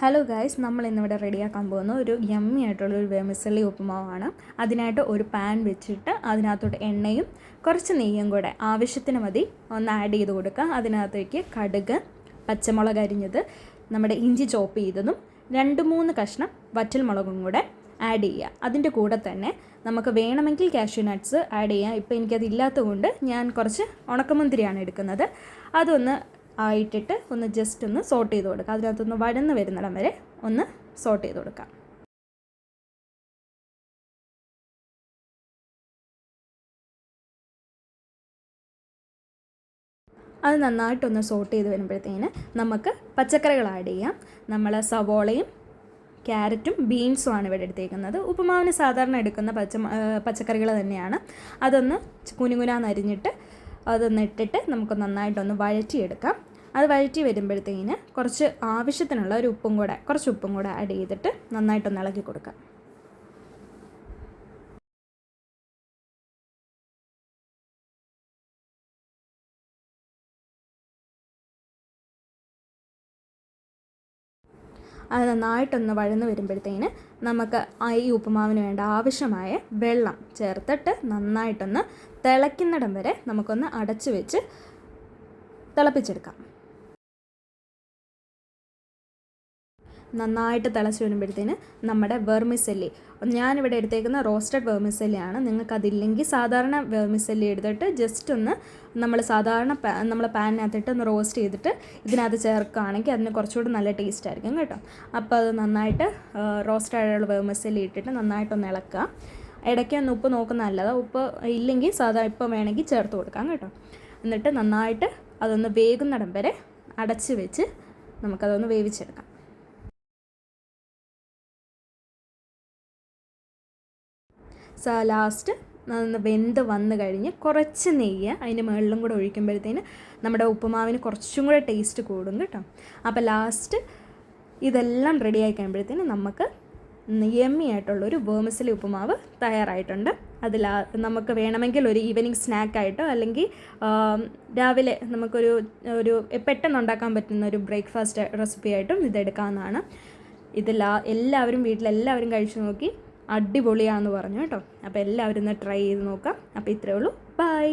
Hello guys, നമ്മൾ ഇന്നിവിടെ റെഡിയാക്കാൻ പോകുന്ന ഒരു യമ്മി ആയിട്ടുള്ളൊരു വെർമിസെല്ലി ഉപ്പുമാവാണ്. അതിനായിട്ട് ഒരു പാൻ വെച്ചിട്ട് അതിനകത്തോട്ട് എണ്ണയും കുറച്ച് നെയ്യും കൂടെ ആവശ്യത്തിന് മതി ഒന്ന് ആഡ് ചെയ്ത് കൊടുക്കുക. അതിനകത്തേക്ക് കടുക്, പച്ചമുളക് അരിഞ്ഞത്, നമ്മുടെ ഇഞ്ചി ചോപ്പ് ചെയ്തതും 2-3 കഷ്ണം വറ്റൽമുളകും കൂടെ ആഡ് ചെയ്യുക. അതിൻ്റെ കൂടെ തന്നെ നമുക്ക് വേണമെങ്കിൽ കാഷ്യൂ നട്ട്സ് ആഡ് ചെയ്യാം. ഇപ്പോൾ എനിക്കതില്ലാത്തത് കൊണ്ട് ഞാൻ കുറച്ച് ഉണക്കമുന്തിരിയാണ് എടുക്കുന്നത്. അതൊന്ന് ആയിട്ടിട്ട് ഒന്ന് ജസ്റ്റ് ഒന്ന് സോട്ട് ചെയ്ത് കൊടുക്കുക. അതിനകത്തൊന്ന് വഴന്ന് വരുന്നിടം വരെ ഒന്ന് സോട്ട് ചെയ്ത് കൊടുക്കാം. അത് നന്നായിട്ടൊന്ന് സോട്ട് ചെയ്ത് വരുമ്പോഴത്തേന് നമുക്ക് പച്ചക്കറികൾ ആഡ് ചെയ്യാം. നമ്മൾ സവോളയും ക്യാരറ്റും ബീൻസുമാണ് ഇവിടെ എടുത്തേക്കുന്നത്. ഉപ്പുമാവിന് സാധാരണ എടുക്കുന്ന പച്ചക്കറികൾ തന്നെയാണ്. അതൊന്ന് കുനുകുനാന്ന് അരിഞ്ഞിട്ട് അതൊന്ന് ഇട്ടിട്ട് നമുക്ക് നന്നായിട്ടൊന്ന് വഴറ്റിയെടുക്കാം. അത് വഴറ്റി വരുമ്പോഴത്തേന് കുറച്ച് ആവശ്യത്തിനുള്ള കുറച്ച് ഉപ്പും കൂടെ ആഡ് ചെയ്തിട്ട് നന്നായിട്ടൊന്ന് ഇളക്കി കൊടുക്കാം. അത് നന്നായിട്ടൊന്ന് വഴന്ന് വരുമ്പോഴത്തേന് നമുക്ക് ഈ ഉപ്പുമാവിന് വേണ്ട ആവശ്യമായ വെള്ളം ചേർത്തിട്ട് നന്നായിട്ടൊന്ന് തിളയ്ക്കുന്നിടം വരെ നമുക്കൊന്ന് അടച്ചു വെച്ച് തിളപ്പിച്ചെടുക്കാം. നന്നായിട്ട് തിളച്ച് വരുമ്പോഴത്തേന് നമ്മുടെ വെർമിസെല്ലി, ഞാനിവിടെ എടുത്തേക്കുന്ന റോസ്റ്റഡ് വെർമിസെല്ലിയാണ്. നിങ്ങൾക്കതില്ലെങ്കിൽ സാധാരണ വെർമിസെല്ലി എടുത്തിട്ട് ജസ്റ്റ് ഒന്ന് നമ്മൾ പാനിനകത്തിട്ട് ഒന്ന് റോസ്റ്റ് ചെയ്തിട്ട് ഇതിനകത്ത് ചേർക്കുകയാണെങ്കിൽ അതിന് കുറച്ചുകൂടി നല്ല ടേസ്റ്റ് ആയിരിക്കും കേട്ടോ. അപ്പോൾ അത് നന്നായിട്ട് റോസ്റ്റഡ് വെർമിസെല്ലി ഇട്ടിട്ട് നന്നായിട്ടൊന്ന് ഇളക്കുക. ഇടയ്ക്ക് ഒന്ന് ഉപ്പ് നോക്കുന്ന നല്ലത്. ഉപ്പ് ഇല്ലെങ്കിൽ ഇപ്പം വേണമെങ്കിൽ ചേർത്ത് കൊടുക്കാം കേട്ടോ. എന്നിട്ട് നന്നായിട്ട് അതൊന്ന് വേകുന്നിടം വരെ അടച്ച് വെച്ച് നമുക്കതൊന്ന് വേവിച്ചെടുക്കാം. ലാസ്റ്റ് വെന്ത് വന്ന് കഴിഞ്ഞ് കുറച്ച് നെയ്യ് അതിൻ്റെ മുകളിലും കൂടെ ഒഴിക്കുമ്പോഴത്തേന് നമ്മുടെ ഉപ്പുമാവിന് കുറച്ചും കൂടെ ടേസ്റ്റ് കൂടും കേട്ടോ. അപ്പോൾ ലാസ്റ്റ് ഇതെല്ലാം റെഡി ആയി കഴിയുമ്പോഴത്തേന് നമുക്ക് യമ്മി ആയിട്ടുള്ളൊരു വെർമിസെല്ലി ഉപ്പുമാവ് തയ്യാറായിട്ടുണ്ട്. നമുക്ക് വേണമെങ്കിൽ ഒരു ഈവനിങ് സ്നാക്കായിട്ടോ അല്ലെങ്കിൽ രാവിലെ നമുക്കൊരു പെട്ടെന്ന് ഉണ്ടാക്കാൻ പറ്റുന്ന ഒരു ബ്രേക്ക്ഫാസ്റ്റ് റെസിപ്പി ആയിട്ടും ഇതെടുക്കാവുന്നതാണ്. വീട്ടിലെല്ലാവരും കഴിച്ചു നോക്കി അടിപൊളിയാണെന്ന് പറഞ്ഞു കേട്ടോ. അപ്പോൾ എല്ലാവരും ഒന്ന് ട്രൈ ചെയ്ത് നോക്കാം. അപ്പോൾ ഇത്രയേ ഉള്ളൂ. ബൈ.